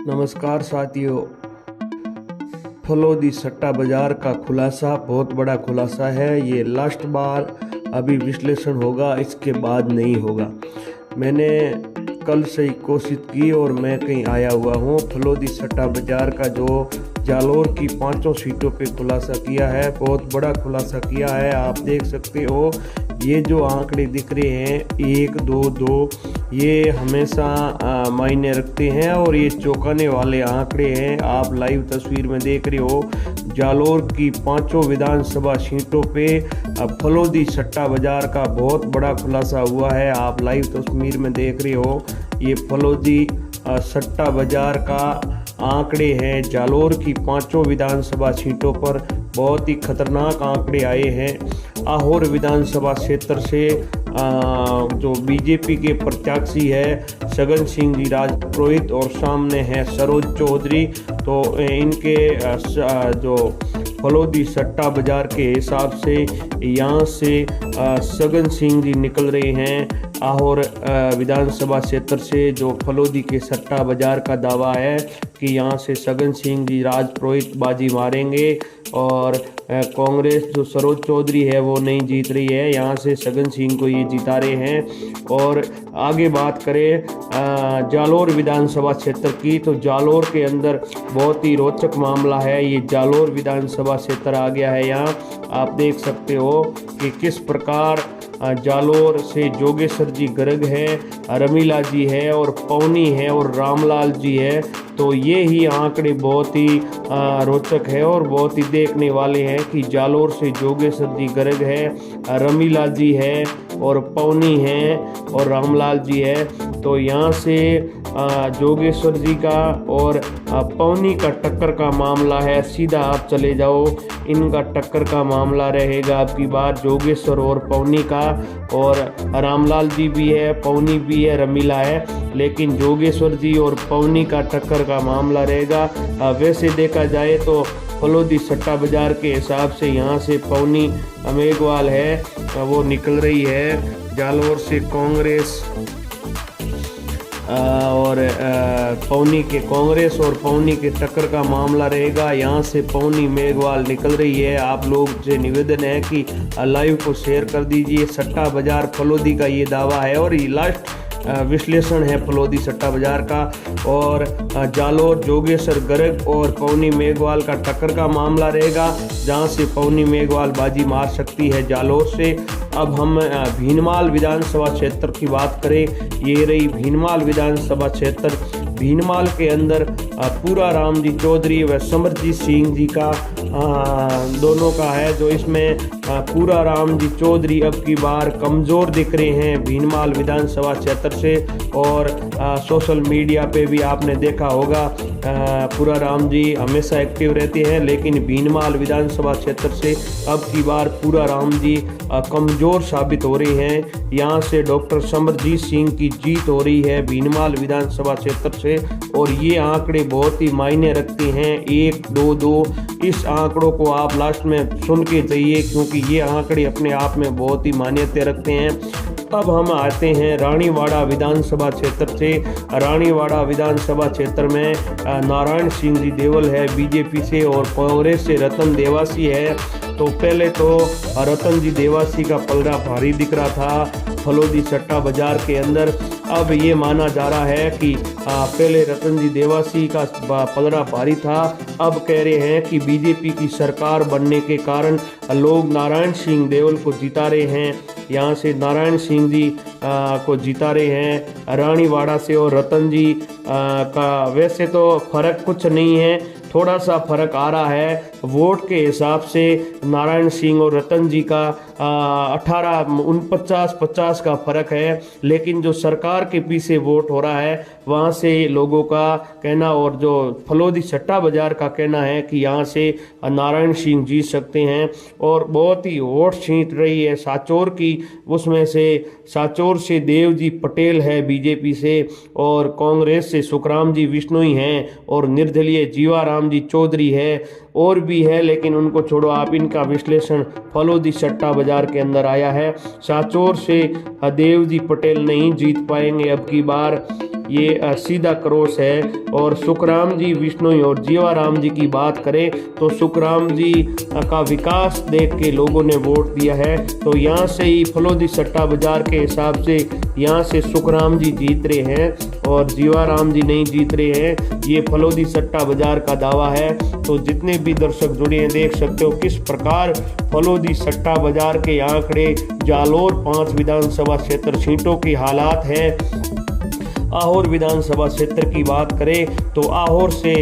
नमस्कार साथियों। फलोदी सट्टा बाजार का खुलासा बहुत बड़ा खुलासा है। ये लास्ट बार अभी विश्लेषण होगा, इसके बाद नहीं होगा। मैंने कल से ही कोशिश की और मैं कहीं आया हुआ हूँ। फलोदी सट्टा बाजार का जो जालोर की 5 सीटों पे खुलासा किया है, बहुत बड़ा खुलासा किया है। आप देख सकते हो, ये जो आंकड़े दिख रहे हैं 1 2 2, ये हमेशा मायने रखते हैं और ये चौंकाने वाले आंकड़े हैं। आप लाइव तस्वीर में देख रहे हो, जालोर की 5 विधानसभा सीटों पे फलोदी सट्टा बाजार का बहुत बड़ा खुलासा हुआ है। आप लाइव तस्वीर में देख रहे हो, ये फलोदी सट्टा बाजार का आंकड़े हैं। जालोर की 5 विधानसभा सीटों पर बहुत ही खतरनाक आंकड़े आए हैं। आहोर विधानसभा क्षेत्र से जो बीजेपी के प्रत्याशी है सगन सिंह जी राजपुरोहित और सामने है सरोज चौधरी, तो इनके जो फलोदी सट्टा बाजार के हिसाब से यहाँ से सगन सिंह जी निकल रहे हैं। आहोर विधानसभा क्षेत्र से जो फलोदी के सट्टा बाजार का दावा है कि यहाँ से सगन सिंह जी राजपुरोहित बाजी मारेंगे और कांग्रेस जो सरोज चौधरी है वो नहीं जीत रही है, यहाँ से सगन सिंह को ये जिता रहे हैं। और आगे बात करें जालोर विधानसभा क्षेत्र की, तो जालोर के अंदर बहुत ही रोचक मामला है। ये जालोर विधानसभा क्षेत्र आ गया है। यहाँ आप देख सकते हो कि किस प्रकार जालोर से जोगेश्वर जी गर्ग है, रमीला जी है और पवनी है और रामलाल जी है। तो ये ही आंकड़े बहुत ही रोचक है और बहुत ही देखने वाले हैं कि जालोर से जोगेश्वर जी गर्ग है, रमीला जी है और पवनी है और रामलाल जी है। तो यहाँ से जोगेश्वर जी का और पवनी का टक्कर का मामला है। सीधा आप चले जाओ, इनका टक्कर का मामला रहेगा अब की बार जोगेश्वर और पवनी का। और रामलाल जी भी है, पवनी भी है, रमीला है, लेकिन जोगेश्वर जी और पवनी का टक्कर का मामला रहेगा। वैसे देखा जाए तो फलोदी सट्टा बाजार के हिसाब से यहाँ से पवनी मेघवाल है वो निकल रही है। जालोर से कांग्रेस और पवनी के कांग्रेस और पवनी के टक्कर का मामला रहेगा। यहाँ से पवनी मेघवाल निकल रही है। आप लोग से निवेदन है कि लाइव को शेयर कर दीजिए। सट्टा बाजार फलोदी का ये दावा है और ये लास्ट विश्लेषण है फलोदी सट्टा बाजार का। और जालोर जोगेश्वर गर्ग और पवनी मेघवाल का टक्कर का मामला रहेगा, जहां से पवनी मेघवाल बाजी मार सकती है जालोर से। अब हम भीनमाल विधानसभा क्षेत्र की बात करें, ये रही भीनमाल विधानसभा क्षेत्र। भीनमाल के अंदर पूरा राम जी चौधरी व समरजीत सिंह जी का दोनों का है। जो इसमें पूरा राम जी चौधरी अब की बार कमज़ोर दिख रहे हैं भीनमाल विधानसभा क्षेत्र से। और सोशल मीडिया पे भी आपने देखा होगा पूरा राम जी हमेशा एक्टिव रहते हैं, लेकिन भीनमाल विधानसभा क्षेत्र से अब की बार पूरा राम जी कमज़ोर साबित हो रहे हैं। यहाँ से डॉक्टर समरजीत सिंह की जीत हो रही है भीनमाल विधानसभा क्षेत्र से। और ये आंकड़े बहुत ही मायने रखते हैं, 1 2 2। इस आंकड़ों को आप लास्ट में सुन के चाहिए, क्योंकि ये आंकड़े अपने आप में बहुत ही मान्यता रखते हैं। अब हम आते हैं रानीवाड़ा विधानसभा क्षेत्र से। रानीवाड़ा विधानसभा क्षेत्र में नारायण सिंह जी देवल है बीजेपी से और कांग्रेस से रतन देवासी है। तो पहले तो रतन जी देवासी का पलड़ा भारी दिख रहा था फलोदी सट्टा बाजार के अंदर। अब ये माना जा रहा है कि पहले रतन जी देवासी का पलड़ा भारी था, अब कह रहे हैं कि बीजेपी की सरकार बनने के कारण लोग नारायण सिंह देवल को जिता रहे हैं। यहाँ से नारायण सिंह जी को जिता रहे हैं रानीवाड़ा से। और रतन जी का वैसे तो फर्क कुछ नहीं है, थोड़ा सा फर्क आ रहा है वोट के हिसाब से। नारायण सिंह और रतन जी का 18-49-50 का फर्क है, लेकिन जो सरकार के पीछे वोट हो रहा है वहाँ से लोगों का कहना और जो फलोदी सट्टा बाजार का कहना है कि यहाँ से नारायण सिंह जीत सकते हैं। और बहुत ही वोट छींट रही है साचौर की, उसमें से साचौर से देवजी पटेल है बीजेपी से और कांग्रेस से सुखराम जी विश्नोई हैं और निर्दलीय जीवाराम जी चौधरी है और भी है, लेकिन उनको छोड़ो। आप इनका विश्लेषण फलोदी सट्टा बाजार के अंदर आया है। साचौर से देवजी पटेल नहीं जीत पाएंगे अब की बार। ये सीधा क्रॉस है। और सुखराम जी बिश्नोई और जीवाराम जी की बात करें तो सुखराम जी का विकास देख के लोगों ने वोट दिया है। तो यहाँ से ही फलोदी सट्टा बाजार के हिसाब से यहाँ से सुखराम जी जीत रहे हैं और जीवाराम जी नहीं जीत रहे हैं। ये फलोदी सट्टा बाजार का दावा है। तो जितने भी दर्शक जुड़े हैं देख सकते हो किस प्रकार फलोदी सट्टा बाजार के आंकड़े। जालोर 5 विधानसभा क्षेत्र सीटों की हालात है। आहोर विधानसभा क्षेत्र की बात करें तो आहोर से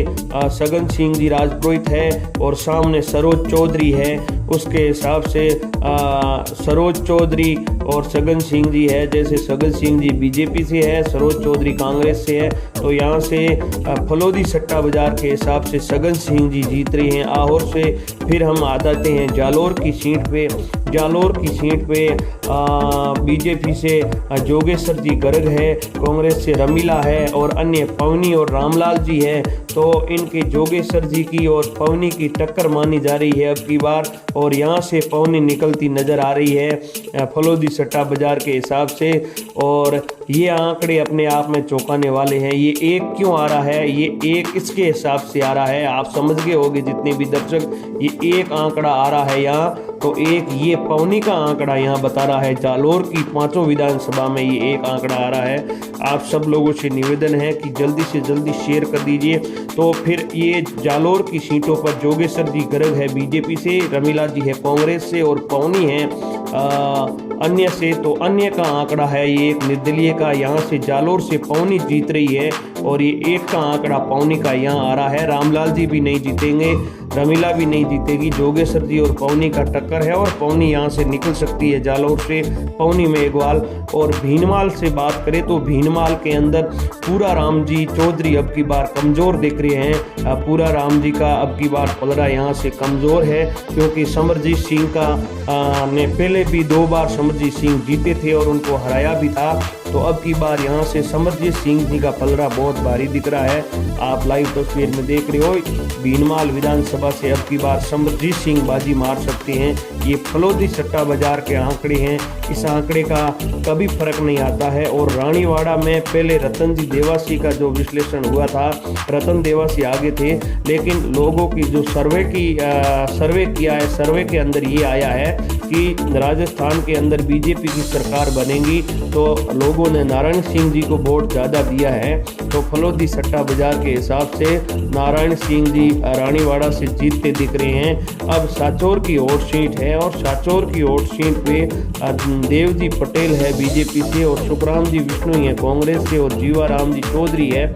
सगन सिंह जी राजपुरोहित है और सामने सरोज चौधरी है। उसके हिसाब से सरोज चौधरी और सगन सिंह जी है। जैसे सगन सिंह जी बीजेपी से है, सरोज चौधरी कांग्रेस से है। तो यहाँ से फलोदी सट्टा बाजार के हिसाब से सगन सिंह जी जीत रहे हैं आहोर से। फिर हम आ जाते हैं जालोर की सीट पे। जालोर की सीट पे बीजेपी से जोगेश्वर जी गर्ग है, कांग्रेस से रमीला है और अन्य पवनी और रामलाल जी है। तो इनके जोगेश्वर जी की और पवनी की टक्कर मानी जा रही है अब की बार। और यहाँ से पवनी निकलती नज़र आ रही है फलोदी सट्टा बाजार के हिसाब से। और ये आंकड़े अपने आप में चौंकाने वाले हैं। ये एक क्यों आ रहा है, ये एक इसके हिसाब से आ रहा है। आप समझ गए होंगे जितने भी दर्शक, ये एक आंकड़ा आ रहा है यहाँ। तो एक ये पवनी का आंकड़ा यहाँ बता रहा है। जालोर की 5 विधानसभा में ये एक आंकड़ा आ रहा है। आप सब लोगों से निवेदन है कि जल्दी से जल्दी शेयर कर दीजिए। तो फिर ये जालोर की सीटों पर जोगेश्वर जी गर्ग है बीजेपी से, रमीला जी है कांग्रेस से और पवनी है अन्य से। तो अन्य का आंकड़ा है ये एक निर्दलीय का। यहाँ से जालोर से पवनी जीत रही है और ये एक का आंकड़ा पवनी का यहाँ आ रहा है। रामलाल जी भी नहीं जीतेंगे, रमीला भी नहीं जीतेगी। जोगेश्वर जी और पवनी का टक्कर है और पवनी यहाँ से निकल सकती है जालोर से। पवनी में मेघवाल और भीनमाल से बात करें तो भीनमाल के अंदर पूरा राम जी चौधरी अब की बार कमजोर दिख रहे हैं। पूरा राम जी का अब की बार पलड़ा यहाँ से कमजोर है क्योंकि समरजीत सिंह का ने पहले भी 2 बार समरजीत सिंह जीते थे और उनको हराया भी था। तो अब की बार यहाँ से समरजीत सिंह जी का पलड़ा बहुत भारी दिख रहा है। आप लाइव तस्वीर में देख रहे हो। भीनमाल विधानसभा से अब की बार समरजीत सिंह बाजी मार सकते हैं। ये फलोदी सट्टा बाजार के आंकड़े हैं। इस आंकड़े का कभी फर्क नहीं आता है। और रानीवाड़ा में पहले रतन जी देवासी का जो विश्लेषण हुआ था, रतन देवासी आगे थे, लेकिन लोगों की जो सर्वे किया है, सर्वे के अंदर ये आया है कि राजस्थान के अंदर बीजेपी की सरकार बनेगी। तो लोगों ने नारायण सिंह जी को वोट ज़्यादा दिया है। तो फलोदी सट्टा बाजार के हिसाब से नारायण सिंह जी रानीवाड़ा से जीतते दिख रहे हैं। अब साचौर की वोट सीट है और साचौर की वोट सीट पे देवजी पटेल है बीजेपी से और सुखराम जी बिश्नोई है कांग्रेस से और जीवाराम जी चौधरी है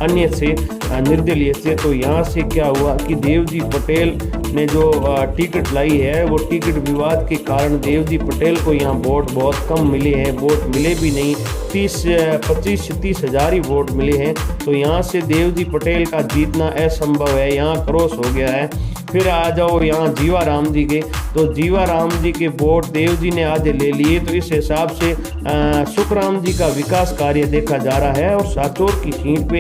अन्य से निर्दलीय से। तो यहाँ से क्या हुआ कि देवजी पटेल ने जो टिकट लाई है वो टिकट विवाद के कारण देवजी पटेल को यहाँ वोट बहुत कम मिले हैं। वोट मिले भी नहीं, 25 से 30 हज़ार ही वोट मिले हैं। तो यहाँ से देवजी पटेल का जीतना असंभव है, यहाँ क्रॉस हो गया है। फिर आ जाओ यहाँ जीवाराम जी के। तो जीवाराम जी के वोट देव जी ने आधे ले लिए। तो इस हिसाब से सुखराम जी का विकास कार्य देखा जा रहा है। और साचौर की सीट पे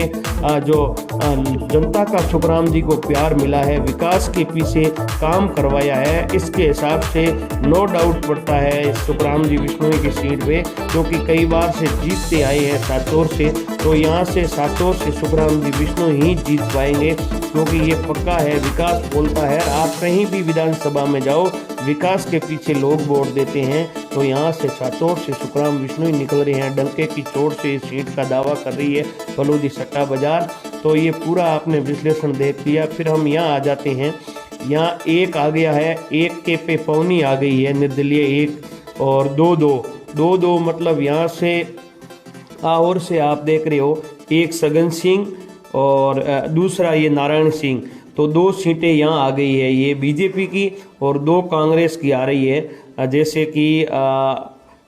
जो जनता का सुखराम जी को प्यार मिला है, विकास के पीछे काम करवाया है, इसके हिसाब से नो डाउट पड़ता है सुखराम जी बिश्नोई की सीट पे, क्योंकि कई बार से जीतते आए हैं साचौर से। तो यहाँ से साचौर से सुखराम जी बिश्नोई ही जीत पाएंगे, क्योंकि ये पक्का है, विकास बोलता है। आप कहीं भी विधानसभा में जाओ, विकास के पीछे लोग वोट देते हैं। तो यहाँ से साचौर से सुखराम बिश्नोई निकल रहे हैं, डंके की चोट से इस सीट का दावा कर रही है फलोदी सट्टा बाजार। तो ये पूरा आपने विश्लेषण देख लिया। फिर हम यहाँ आ जाते हैं, यहाँ एक आ गया है, एक के पे पवनी आ गई है निर्दलीय, एक और 2-2 मतलब यहाँ से और से आप देख रहे हो, एक सगन सिंह और दूसरा ये नारायण सिंह। तो 2 सीटें यहाँ आ गई है, ये बीजेपी की और 2 कांग्रेस की आ रही है। जैसे कि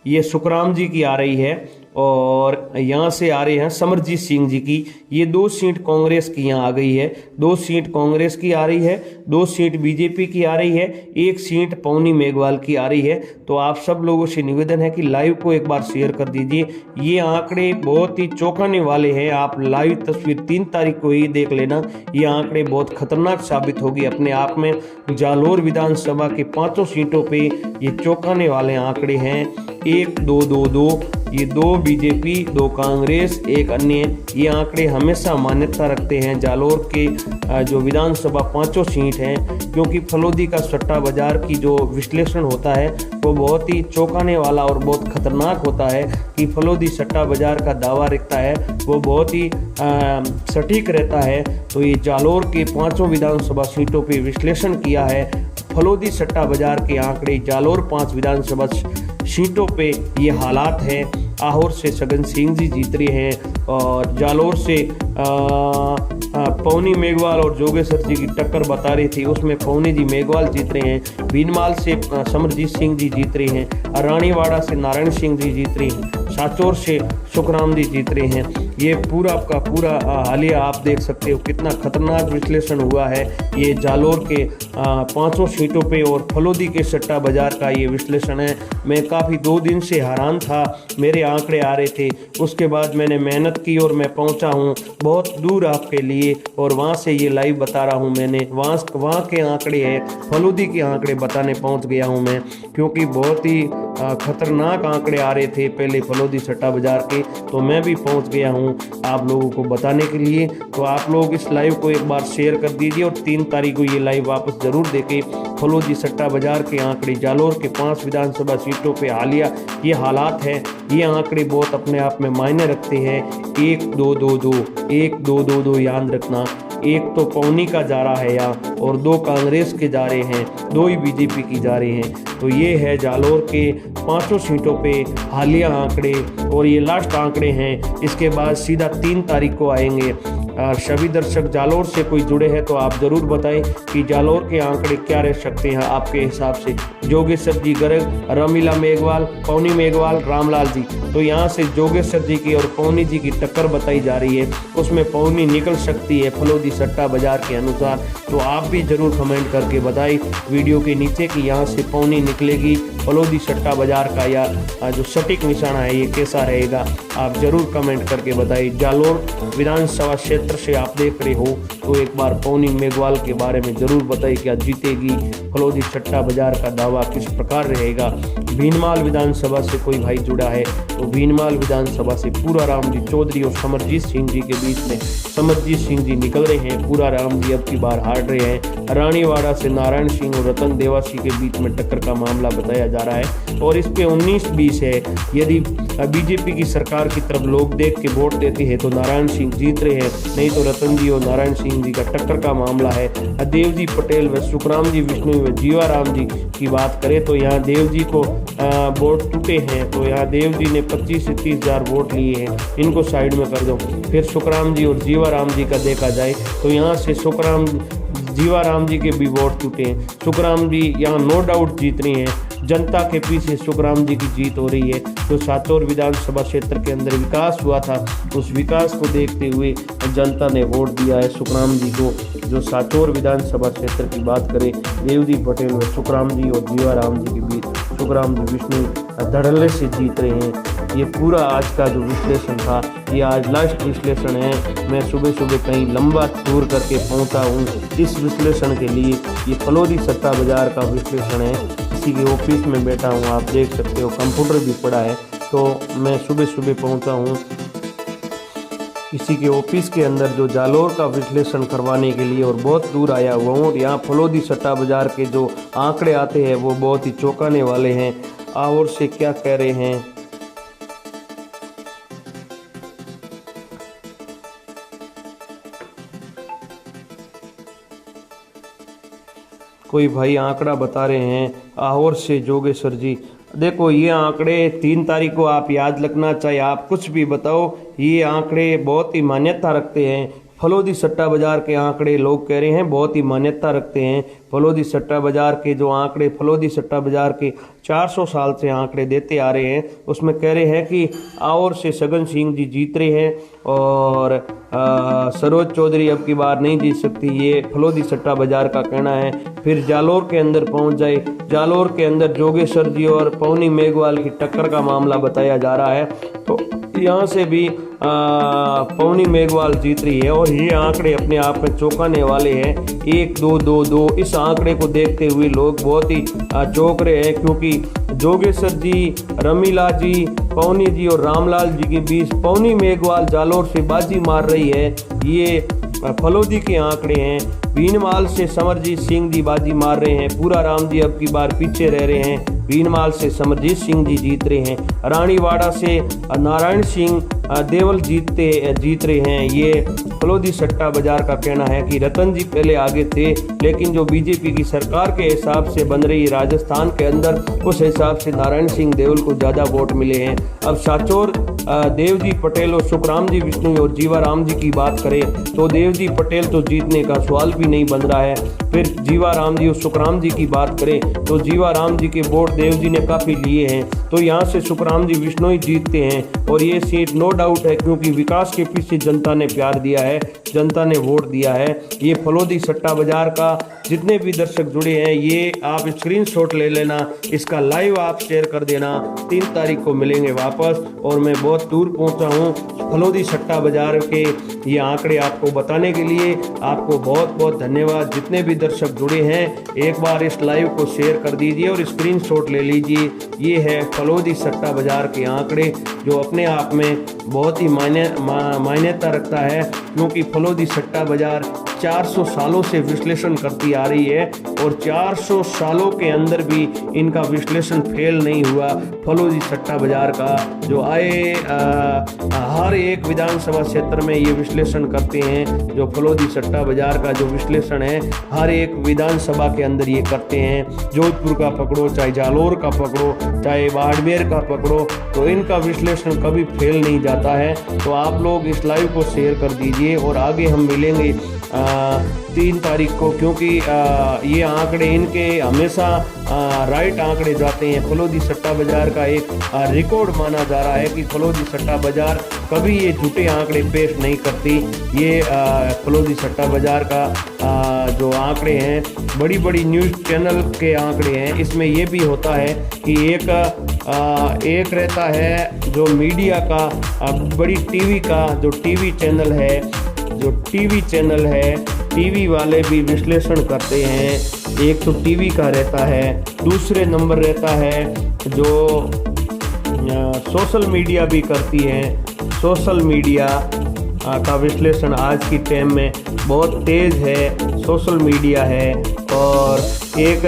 ये सुखराम जी की आ रही है और यहाँ से आ रहे हैं समरजीत सिंह जी की। ये 2 सीट कांग्रेस की यहाँ आ गई है, 2 सीट कांग्रेस की आ रही है, 2 सीट बीजेपी की आ रही है, 1 सीट पवनी मेघवाल की आ रही है। तो आप सब लोगों से निवेदन है कि लाइव को एक बार शेयर कर दीजिए। ये आंकड़े बहुत ही चौंकाने वाले हैं। आप लाइव तस्वीर 3 तारीख को ही देख लेना। ये आंकड़े बहुत खतरनाक साबित होगी अपने आप में। जालोर विधानसभा के 5 सीटों पे ये चौंकाने वाले आंकड़े हैं। 1-2-2-2, ये 2 बीजेपी 2 कांग्रेस 1 अन्य, ये आंकड़े हमेशा मान्यता रखते हैं जालोर के जो विधानसभा 5 सीट हैं, क्योंकि फलोदी का सट्टा बाजार की जो विश्लेषण होता है वो बहुत ही चौंकाने वाला और बहुत खतरनाक होता है कि फलोदी सट्टा बाजार का दावा रखता है वो बहुत ही सटीक रहता है। तो ये जालोर के 5 विधानसभा सीटों पे विश्लेषण किया है फलोदी सट्टा बाजार के आंकड़े। जालोर 5 विधानसभा सीटों पे ये हालात है। आहोर से सगन सिंह जी जीत रहे हैं और जालोर से पवनी मेघवाल और जोगेश्वर जी की टक्कर बता रही थी, उसमें पवनी जी मेघवाल जीत रहे हैं। भीनमाल से समरजीत सिंह जी जीत रहे हैं। रानीवाड़ा से नारायण सिंह जी जीत रहे हैं। साचौर से सुखराम जी जीत रहे हैं। ये पूरा का पूरा हालिया आप देख सकते हो कितना खतरनाक विश्लेषण हुआ है ये जालोर के 5 सीटों पे और फलोदी के सट्टा बाजार का ये विश्लेषण है। मैं काफ़ी 2 दिन से हैरान था, मेरे आंकड़े आ रहे थे, उसके बाद मैंने मेहनत की और मैं पहुंचा हूं बहुत दूर आपके लिए और वहां से ये लाइव बता रहा हूं। मैंने वहां के आंकड़े हैं, फलोदी के आंकड़े बताने पहुंच गया हूं मैं, क्योंकि बहुत ही खतरनाक आंकड़े आ रहे थे पहले फलोदी सट्टा बाजार के, तो मैं भी पहुंच गया हूं आप लोगों को बताने के लिए। तो आप लोग इस लाइव को एक बार शेयर कर दीजिए और 3 तारीख को ये लाइव वापस जरूर देखें। फलोदी सट्टा बाजार के आंकड़े जालोर के 5 विधानसभा सीटों पे हालिया ये हालात हैं। ये आंकड़े बहुत अपने आप में मायने रखते हैं। 1-2-2-2, 1-2-2-2 याद रखना। एक तो पवनी का जा रहा है यहाँ और 2 कांग्रेस के जा रहे हैं, 2 ही बीजेपी की जा रहे हैं। तो ये है जालोर के 5 सीटों पे हालिया आंकड़े और ये लास्ट आंकड़े हैं। इसके बाद सीधा 3 तारीख को आएंगे। सभी दर्शक जालोर से कोई जुड़े हैं तो आप ज़रूर बताएं कि जालोर के आंकड़े क्या रह सकते हैं आपके हिसाब से। जोगेश्वर जी गर्ग, रमीला मेघवाल, पवनी मेघवाल, रामलाल जी, तो यहाँ से जोगेश्वर जी की और पवनी जी की टक्कर बताई जा रही है, उसमें पवनी निकल सकती है फलोदी सट्टा बाजार के अनुसार। तो आप भी ज़रूर कमेंट करके बताएं वीडियो के नीचे कि यहाँ से पवनी निकलेगी फलोदी सट्टा बाजार का या जो सटीक निशाना है ये कैसा रहेगा, आप ज़रूर कमेंट करके बताइए। जालोर विधानसभा क्षेत्र से आप देख रहे हो तो एक बार पवनी मेघवाल के बारे में ज़रूर बताइए, क्या जीतेगी, फलोदी सट्टा बाजार का दावा किस प्रकार रहेगा। भीनमाल विधानसभा से कोई भाई जुड़ा है तो भीनमाल विधानसभा से पूरा राम जी चौधरी और समरजीत सिंह जी के बीच में समरजीत सिंह जी निकल रहे हैं, पूरा राम जी अब की बार हार रहे हैं। रानीवाड़ा से नारायण सिंह और रतन देवासी के बीच में टक्कर का मामला बताया जा रहा है और इस पे 19-20 है। यदि बीजेपी की सरकार की तरफ लोग देख के वोट देते हैं तो नारायण सिंह जीत रहे हैं, नहीं तो रतन जी और नारायण सिंह जी का टक्कर का मामला है। देवजी पटेल व सुखराम जी विष्णु व जीवाराम जी की बात करें तो यहाँ देव जी को वोट टूटे हैं, तो यहाँ देव जी ने 25 से 30 हज़ार वोट लिए हैं, इनको साइड में कर दो। फिर सुखराम जी और जीवाराम जी का देखा जाए तो यहाँ से सुखराम जीवाराम जी के भी वोट टूटे हैं। सुखराम जी यहाँ नो डाउट जीत रहे हैं, जनता के पीछे सुखराम जी की जीत हो रही है। तो साचौर विधानसभा क्षेत्र के अंदर विकास हुआ था, उस विकास को देखते हुए जनता ने वोट दिया है सुखराम जी को। जो साचौर विधानसभा क्षेत्र की बात करें, देवजी पटेल व सुखराम जी और जीवाराम जी के बीच सुखराम जी विष्णु धड़ल्ले से जीत रहे हैं। ये पूरा आज का जो विश्लेषण था ये आज लास्ट विश्लेषण है। मैं सुबह सुबह कहीं लंबा टूर करके पहुंचा हूँ इस विश्लेषण के लिए। ये फलोदी सट्टा बाजार का विश्लेषण है, किसी के ऑफिस में बैठा हूँ, आप देख सकते हो कंप्यूटर भी पड़ा है। तो मैं सुबह सुबह पहुंचा हूँ किसी के ऑफिस के अंदर जो जालोर का विश्लेषण करवाने के लिए और बहुत दूर आया हुआ हूँ। यहाँ फलोदी सट्टा बाजार के जो आंकड़े आते हैं वो बहुत ही चौंकाने वाले हैं। और से क्या कह रहे हैं, कोई भाई आंकड़ा बता रहे हैं आहोर से जोगेश्वर जी। देखो ये आंकड़े 3 तारीख को आप याद रखना, चाहे आप कुछ भी बताओ, ये आंकड़े बहुत ही मान्यता रखते हैं। फलोदी सट्टा बाजार के आंकड़े लोग कह रहे हैं बहुत ही मान्यता रखते हैं। फलोदी सट्टा बाजार के जो आंकड़े फलोदी सट्टा बाजार के 400 साल से आंकड़े देते आ रहे हैं, उसमें कह रहे हैं कि और से सगन सिंह जी जीत रहे हैं और सरोज चौधरी अब की बार नहीं जीत सकती, ये फलोदी सट्टा बाजार का कहना है। फिर जालोर के अंदर पहुंच जाए, जालोर के अंदर जोगेश्वर जी और पवनी मेघवाल की टक्कर का मामला बताया जा रहा है, तो यहाँ से भी पवनी मेघवाल जीत रही है। और ये आंकड़े अपने आप में चौंकाने वाले हैं। 1-2-2-2 इस आंकड़े को देखते हुए लोग बहुत ही चौंक रहे हैं, क्योंकि जोगेश्वर जी, रमीला जी, पवनी जी और रामलाल जी के बीच पवनी मेघवाल जालोर से बाजी मार रही है। ये फलोदी के आंकड़े हैं। भीनमाल से समरजीत सिंह जी बाजी मार रहे हैं। पूरा राम जी अब की बार पीछे रह रहे हैं। भीनमाल से समरजीत सिंह जी जीत रहे हैं। रानीवाड़ा से नारायण सिंह देवल जीत रहे हैं। ये फलोदी सट्टा बाजार का कहना है कि रतन जी पहले आगे थे, लेकिन जो बीजेपी की सरकार के हिसाब से बन रही है राजस्थान के अंदर, उस हिसाब से नारायण सिंह देवल को ज़्यादा वोट मिले हैं। अब साचौर देवजी पटेल और सुखराम जी विष्णु और जीवाराम जी की बात करें तो देवजी पटेल तो जीतने का सवाल भी नहीं बन रहा है। फिर जीवाराम जी और सुखराम जी की बात करें तो जीवाराम जी के वोट देवजी ने काफ़ी लिए हैं, तो यहाँ से सुखराम जी विष्णु ही जीतते हैं। और ये सीट नो डाउट है, क्योंकि विकास के पीछे जनता ने प्यार दिया है, जनता ने वोट दिया है। ये फलोदी सट्टा बाजार का जितने भी दर्शक जुड़े हैं, ये आप स्क्रीनशॉट ले लेना, इसका लाइव आप शेयर कर देना। 3 तारीख को मिलेंगे वापस। और मैं बहुत दूर पहुंचा हूं फलोदी सट्टा बाजार के ये आंकड़े आपको बताने के लिए। आपको बहुत बहुत धन्यवाद। जितने भी दर्शक जुड़े हैं, एक बार इस लाइव को शेयर कर दीजिए और स्क्रीनशॉट ले लीजिए। ये है फलोदी सट्टा बाजार के आंकड़े, जो अपने आप में बहुत ही मान्यता रखता है, क्योंकि फलोदी सट्टा बाजार 400 सालों से विश्लेषण करती आ रही है और 400 सालों के अंदर भी इनका विश्लेषण फेल नहीं हुआ। फलोदी सट्टा बाजार का जो हर एक विधानसभा क्षेत्र में ये विश्लेषण करते हैं। जो फलोदी सट्टा बाजार का जो विश्लेषण है, हर एक विधानसभा के अंदर ये करते हैं। जोधपुर का पकड़ो, चाहे जालोर का पकड़ो, चाहे बाड़मेर का पकड़ो, तो इनका विश्लेषण कभी फेल नहीं जाता है। तो आप लोग इस लाइव को शेयर कर दीजिए और आगे हम मिलेंगे 3 तारीख को, क्योंकि ये आंकड़े इनके हमेशा राइट आंकड़े जाते हैं। फलोदी सट्टा बाजार का एक रिकॉर्ड माना जा रहा है कि फलोदी सट्टा बाजार कभी ये झूठे आंकड़े पेश नहीं करती। ये फलोदी सट्टा बाजार का जो आंकड़े हैं, बड़ी बड़ी न्यूज़ चैनल के आंकड़े हैं। इसमें ये भी होता है कि एक रहता है जो मीडिया का, बड़ी टीवी का जो टीवी चैनल है, टीवी वाले भी विश्लेषण करते हैं। एक तो टीवी का रहता है, दूसरे नंबर रहता है जो सोशल मीडिया भी करती है। सोशल मीडिया का विश्लेषण आज की टाइम में बहुत तेज़ है, सोशल मीडिया है। और एक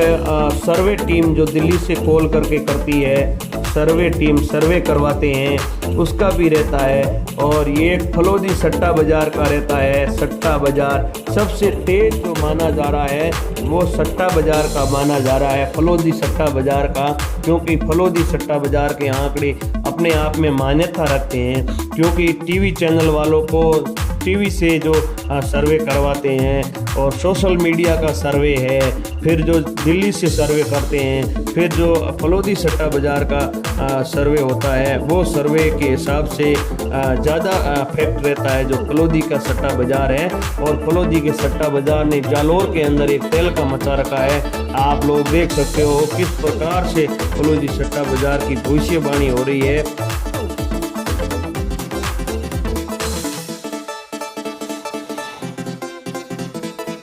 सर्वे टीम जो दिल्ली से कॉल करके करती है, सर्वे करवाते हैं, उसका भी रहता है। और ये फलोदी सट्टा बाजार का रहता है। सट्टा बाजार सबसे तेज जो माना जा रहा है वो सट्टा बाजार का माना जा रहा है, फलोदी सट्टा बाजार का, क्योंकि फलोदी सट्टा बाजार के आंकड़े अपने आप में मान्यता रखते हैं। क्योंकि टीवी चैनल वालों को टीवी से जो सर्वे करवाते हैं, और सोशल मीडिया का सर्वे है, फिर जो दिल्ली से सर्वे करते हैं, फिर जो फलोदी सट्टा बाजार का सर्वे होता है, वो सर्वे के हिसाब से ज़्यादा फैक्ट रहता है जो फलोदी का सट्टा बाजार है। और फलोदी के सट्टा बाजार ने जालोर के अंदर एक तेल का मचा रखा है। आप लोग देख सकते हो किस प्रकार से फलोदी सट्टा बाजार की भविष्यवाणी हो रही है।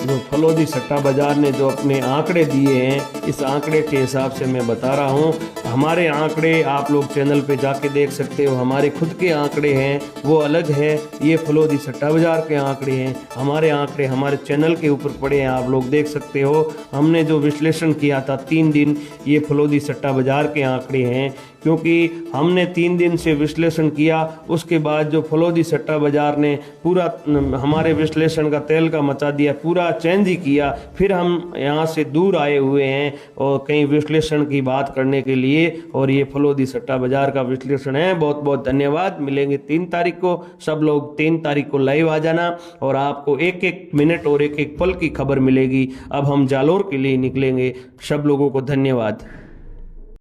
जो फलोदी सट्टा बाजार ने जो अपने आंकड़े दिए हैं, इस आंकड़े के हिसाब से मैं बता रहा हूँ। हमारे आंकड़े आप लोग चैनल पे जाके देख सकते हो, हमारे खुद के आंकड़े हैं वो अलग है। ये फलोदी सट्टा बाजार के आंकड़े हैं, हमारे आंकड़े हमारे चैनल के ऊपर पड़े हैं, आप लोग देख सकते हो। हमने जो विश्लेषण किया था 3 दिन, ये फलोदी सट्टा बाजार के आंकड़े हैं, क्योंकि हमने 3 दिन से विश्लेषण किया। उसके बाद जो फलोदी सट्टा बाजार ने पूरा हमारे विश्लेषण का तेल का मचा दिया, पूरा चेंज ही किया। फिर हम यहाँ से दूर आए हुए हैं और कहीं विश्लेषण की बात करने के लिए, और ये फलोदी सट्टा बाजार का विश्लेषण है। बहुत बहुत धन्यवाद। मिलेंगे 3 तारीख को। सब लोग 3 तारीख को लाइव आ जाना और आपको एक एक मिनट और एक एक पल की खबर मिलेगी। अब हम जालोर के लिए निकलेंगे। सब लोगों को धन्यवाद।